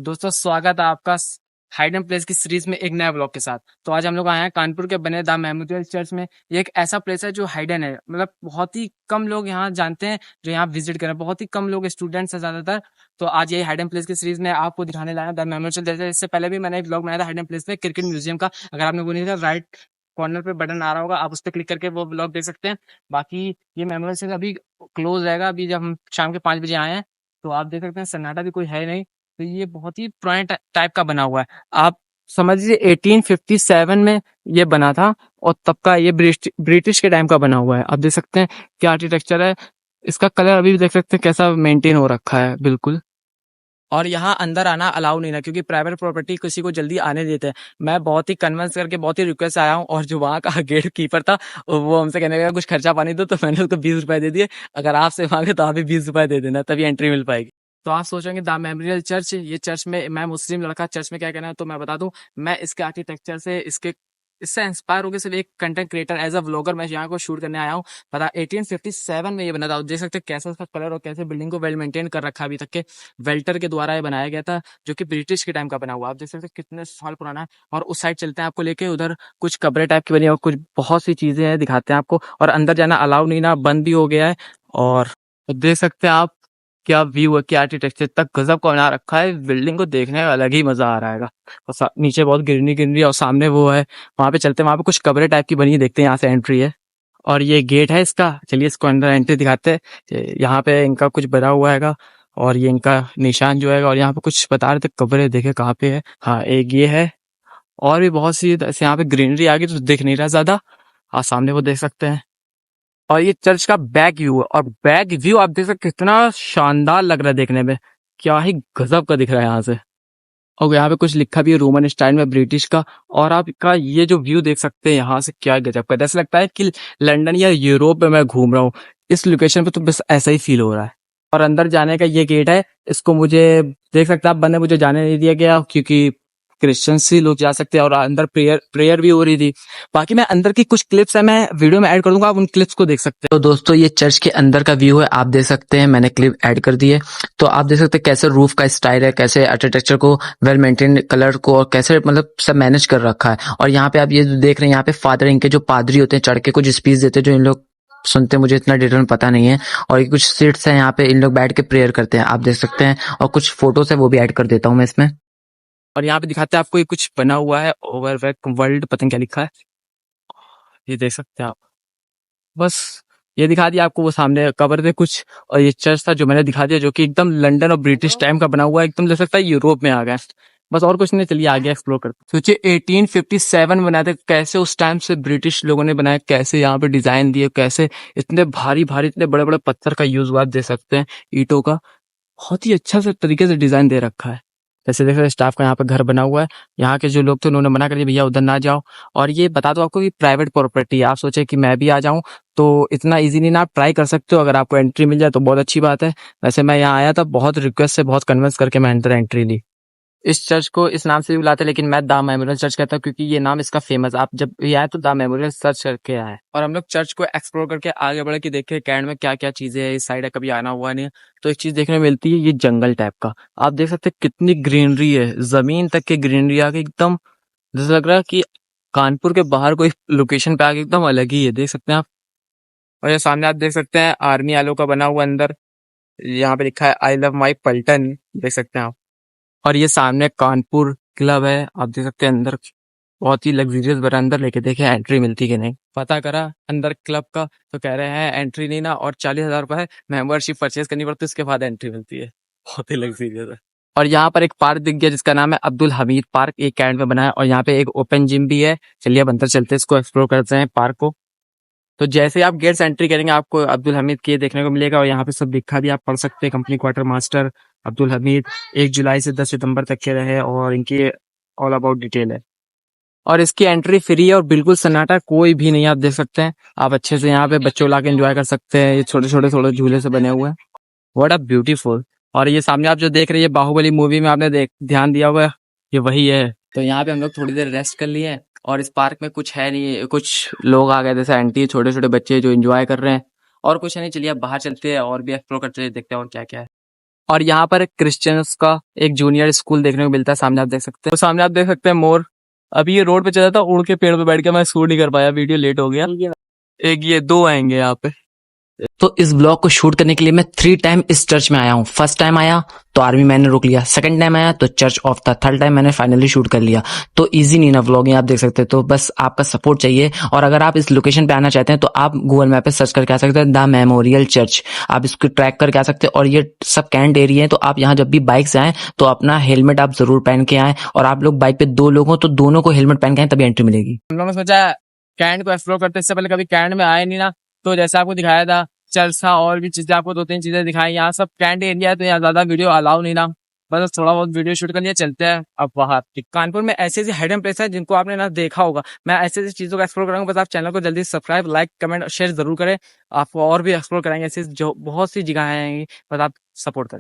दोस्तों स्वागत है आपका हाइडन प्लेस की सीरीज में एक नया ब्लॉग के साथ। तो आज हम लोग आए हैं कानपुर के बने द मेमोरियल चर्च में। ये एक ऐसा प्लेस है जो हाइडन है, मतलब बहुत ही कम लोग यहाँ जानते हैं जो यहाँ विजिट करें, बहुत ही कम लोग स्टूडेंट्स हैं ज्यादातर। तो आज ये हाइडन प्लेस की सीरीज में आपको दिखाने लाया द मेमोरियल चर्च। जैसे इससे पहले भी मैंने एक ब्लॉग बनाया था हाइडन प्लेस में क्रिकेट म्यूजियम का। अगर आपने वो नहीं देखा, राइट कॉर्नर पे बटन आ रहा होगा, आप उस पर क्लिक करके वो ब्लॉग देख सकते हैं। बाकी ये मेमोरियल चर्च अभी क्लोज रहेगा, अभी जब हम शाम के 5 बजे आए हैं तो आप देख सकते हैं सन्नाटा भी कोई है नहीं। तो ये बहुत ही पुराने टाइप का बना हुआ है। आप समझ लीजिए 1857 में ये बना था और तब का ये ब्रिटिश के टाइम का बना हुआ है। आप देख सकते हैं क्या आर्किटेक्चर है। इसका कलर अभी भी देख सकते हैं कैसा मेंटेन हो रखा है बिल्कुल। और यहाँ अंदर आना अलाउ नहीं है क्योंकि प्राइवेट प्रॉपर्टी किसी को जल्दी आने देते हैं। मैं बहुत ही कन्विंस करके बहुत ही रिक्वेस्ट आया हूँ और जो वहाँ का गेट कीपर था वो हमसे कहने लगा कुछ खर्चा पानी दो, तो मैंने उसको 20 रुपए दे दिए। अगर आपसे मांगे तो आप भी 20 रुपए दे देना, तभी एंट्री मिल पाएगी। तो आप सोचेंगे द मेमोरियल चर्च, ये चर्च में मैं मुस्लिम लड़का, चर्च में क्या कहना है, तो मैं बता दूं, मैं इसके आर्किटेक्चर से इससे इंस्पायर होकर सिर्फ एक content creator as a vlogger मैं यहाँ को शूट करने आया हूँ। पता 1857 में ये बना था। देख सकते हैं कैसा इसका कलर और कैसे बिल्डिंग को वेल मेंटेन कर रखा है अभी तक के। वेल्टर के द्वारा ये बनाया गया था जो कि ब्रिटिश के टाइम का बना हुआ। आप देख सकते हैं कितने साल पुराना है। और उस साइड चलते हैं आपको लेके, उधर कुछ कब्र टाइप की बनी है और कुछ बहुत सी चीजें हैं, दिखाते हैं आपको। और अंदर जाना अलाउ नहीं ना, बंद भी हो गया है। और देख सकते हैं आप क्या व्यू है, क्या आर्किटेक्चर तक गजब का बना रखा है। बिल्डिंग को देखने का अलग ही मजा आ रहा है। और नीचे बहुत ग्रीनरी ग्रीनरी और सामने वो है, वहां पे चलते हैं, वहां पे कुछ कब्र टाइप की बनी है, देखते हैं यहाँ से एंट्री है। और ये गेट है इसका, चलिए इसको अंदर एंट्री दिखाते हैं। यहाँ पे इनका कुछ बना हुआ हैगा और ये इनका निशान जो है। और यहाँ पे कुछ बता रहे थे कब्र, देखे कहाँ पे है। हाँ एक ये है और भी बहुत सी ऐसे यहाँ पे ग्रीनरी आ गई तो दिख नहीं रहा ज्यादा। हाँ सामने वो देख सकते हैं। और ये चर्च का बैक व्यू है और बैक व्यू आप देख सकते हैं कितना शानदार लग रहा है देखने में। क्या ही गजब का दिख रहा है यहाँ से। और यहाँ पे कुछ लिखा भी है रोमन स्टाइल में, ब्रिटिश का। और आपका ये जो व्यू देख सकते हैं यहाँ से, क्या गजब का, ऐसा लगता है कि लंदन या यूरोप में मैं घूम रहा हूँ इस लोकेशन पे। तो बस ऐसा ही फील हो रहा है। और अंदर जाने का ये गेट है, इसको मुझे देख सकते हैं आप, बंदे मुझे जाने नहीं दिया गया क्योंकि क्रिश्चियंस ही लोग जा सकते हैं और अंदर प्रेयर प्रेयर भी हो रही थी। बाकी मैं अंदर की कुछ क्लिप्स है, मैं वीडियो में ऐड कर दूंगा, आप उन क्लिप्स को देख सकते हैं। तो दोस्तों ये चर्च के अंदर का व्यू है, आप देख सकते हैं, मैंने क्लिप ऐड कर दी है। तो आप देख सकते हैं कैसे रूफ का स्टाइल है, कैसे आर्किटेक्चर को वेल मेंटेन, कलर को और कैसे मतलब सब मैनेज कर रखा है। और यहाँ पे आप ये जो देख रहे हैं, यहाँ पे फादर इनके जो पादरी होते हैं चढ़ के कुछ स्पीच देते हैं जो इन लोग सुनते हैं, मुझे इतना डिटेल में पता नहीं है। और ये कुछ सीट्स हैं यहाँ पे, इन लोग बैठ के प्रेयर करते हैं, आप देख सकते हैं। और कुछ फोटोज है वो भी ऐड कर देता हूँ मैं इसमें। और यहाँ पे दिखाते हैं आपको, ये कुछ बना हुआ है ओवरवेक वर्ल्ड, पता नहीं क्या लिखा है, ये देख सकते हैं आप। बस ये दिखा दिया आपको, वो सामने कवर थे कुछ। और ये चर्च था जो मैंने दिखा दिया, जो कि एकदम लंदन और ब्रिटिश टाइम का बना हुआ है, एकदम लग सकता है यूरोप में आ गया। बस और कुछ नहीं, चलिए आगे एक्सप्लोर करते हैं। सोचिए 1857 में बनाए थे, कैसे उस टाइम से ब्रिटिश लोगों ने बनाया, कैसे यहाँ पे डिजाइन दिए, कैसे इतने भारी भारी इतने बड़े बड़े पत्थर का यूज हुआ, आप देख सकते हैं, ईंटों का। बहुत ही अच्छा से तरीके से डिजाइन दे रखा है। जैसे देख रहे हैं स्टाफ का यहाँ पे घर बना हुआ है। यहाँ के जो लोग थे उन्होंने मना कर दिया, भैया उधर ना जाओ। और ये बता दो आपको कि प्राइवेट प्रॉपर्टी है। आप सोचे कि मैं भी आ जाऊं तो इतना इजी नहीं ना, आप ट्राई कर सकते हो। अगर आपको एंट्री मिल जाए तो बहुत अच्छी बात है। वैसे मैं यहाँ आया था बहुत रिक्वेस्ट से, बहुत कन्विंस करके मैं अंदर एंट्री ली। इस चर्च को इस नाम से भी बुलाते हैं, लेकिन मैं द मेमोरियल चर्च कहता हूँ क्योंकि ये नाम इसका फेमस। आप जब भी आए तो द मेमोरियल सर्च करके आए। और हम लोग चर्च को एक्सप्लोर करके आगे बढ़े कि देखे कैंड में क्या क्या चीजें है। इस साइड है, कभी आना हुआ नहीं है तो एक चीज देखने में मिलती है, ये जंगल टाइप का। आप देख सकते हैं कितनी ग्रीनरी है, जमीन तक की ग्रीनरी आके एकदम जैसा लग रहा है कि कानपुर के बाहर कोई लोकेशन पे आके एकदम अलग ही है, देख सकते हैं आप। और ये सामने आप देख सकते हैं आर्मी वालों का बना हुआ अंदर, यहाँ पे लिखा है आई लव माई पल्टन, देख सकते हैं आप। और ये सामने कानपुर क्लब है, आप देख सकते हैं अंदर बहुत ही लग्जरियस बना। अंदर लेके देखे एंट्री मिलती कि नहीं, पता करा अंदर क्लब का तो कह रहे हैं एंट्री नहीं ना, और 40,000 रुपए मेंबरशिप परचेज करनी पड़ती है, उसके बाद एंट्री मिलती है। बहुत ही लग्जरियस है। और यहाँ पर एक पार्क दिख गया जिसका नाम है अब्दुल हमीद पार्क, एक कैंट में बना है। और यहाँ पे एक ओपन जिम भी है। चलिए अब अंदर चलते हैं, इसको एक्सप्लोर करते हैं पार्क को। तो जैसे ही आप गेट से एंट्री करेंगे आपको अब्दुल हमीद के देखने को मिलेगा। और यहाँ पे सब लिखा भी, आप पढ़ सकते हैं, company quarter master Abdul Hamid 1 जुलाई से 10 सितंबर तक के रहे। और इनकी ऑल अबाउट डिटेल है। और इसकी एंट्री फ्री है और बिल्कुल सन्नाटा, कोई भी नहीं, आप देख सकते हैं। आप अच्छे से यहाँ पे बच्चों ला के एंजॉय कर सकते हैं। ये छोटे छोटे थोड़े झूले से बने हुए हैं, व्हाट अ ब्यूटीफुल। और ये सामने आप जो देख रहे हैं बाहुबली मूवी में आपने ध्यान दिया होगा, ये वही है। तो यहाँ पे हम लोग थोड़ी देर रेस्ट कर लिए। और इस पार्क में कुछ है नहीं, कुछ लोग आ गए जैसे आंटी, छोटे छोटे बच्चे जो एंजॉय कर रहे हैं। और कुछ है नहीं, चलिए अब बाहर चलते हैं और भी एक्सप्लोर करते हैं, देखते हैं और क्या क्या है। और यहाँ पर क्रिश्चियंस का एक जूनियर स्कूल देखने को मिलता है, सामने आप देख सकते हैं। तो सामने आप देख सकते हैं मोर। अभी ये रोड पे चला था, उड़ के पेड़ पे बैठ के मैं शूट नहीं कर पाया, वीडियो लेट हो गया। एक ये 2 आएंगे यहाँ पे। तो इस ब्लॉग को शूट करने के लिए मैं 3 टाइम इस चर्च में आया हूँ। फर्स्ट टाइम आया तो आर्मी मैंने रोक लिया, सेकंड टाइम आया तो चर्च ऑफ था, थर्ड टाइम मैंने फाइनली शूट कर लिया। तो इजी नहीं ना व्लॉगिंग, आप देख सकते हैं। तो बस आपका सपोर्ट चाहिए। और अगर आप इस लोकेशन पे आना चाहते हैं तो आप गूगल मैप पे सर्च करके आ सकते हैं, द मेमोरियल चर्च। आप इसको ट्रैक करके आ सकते हैं। और ये सब कैंट एरिया है, तो आप यहाँ जब भी बाइक से आए तो अपना हेलमेट आप जरूर पहन के आए। और आप लोग बाइक पे 2 लोग हो तो दोनों को हेलमेट पहन के आए, तभी एंट्री मिलेगी। हम लोगों ने सोचा कैंट को एक्सप्लोर करते, इससे पहले कभी कैंट में आए नहीं ना, तो जैसे आपको दिखाया था चर्च था, और भी चीजें आपको 2-3 चीजें दिखाई। यहाँ सब कैंट एरिया है तो यहाँ ज्यादा वीडियो अलाउ नहीं ना, बस थोड़ा बहुत वीडियो शूट कर लिया, चलते हैं अब बाहर। कानपुर में ऐसी ऐसी हिडन प्लेस है जिनको आपने ना देखा होगा। मैं ऐसी ऐसी चीजों को एक्सप्लोर कराऊंगा, बस आप चैनल को जल्दी सब्सक्राइब, लाइक, कमेंट और शेयर जरूर करें। आपको और भी एक्सप्लोर कराएंगे, ऐसी जो बहुत सी जगह आएंगी, बस आप सपोर्ट करें।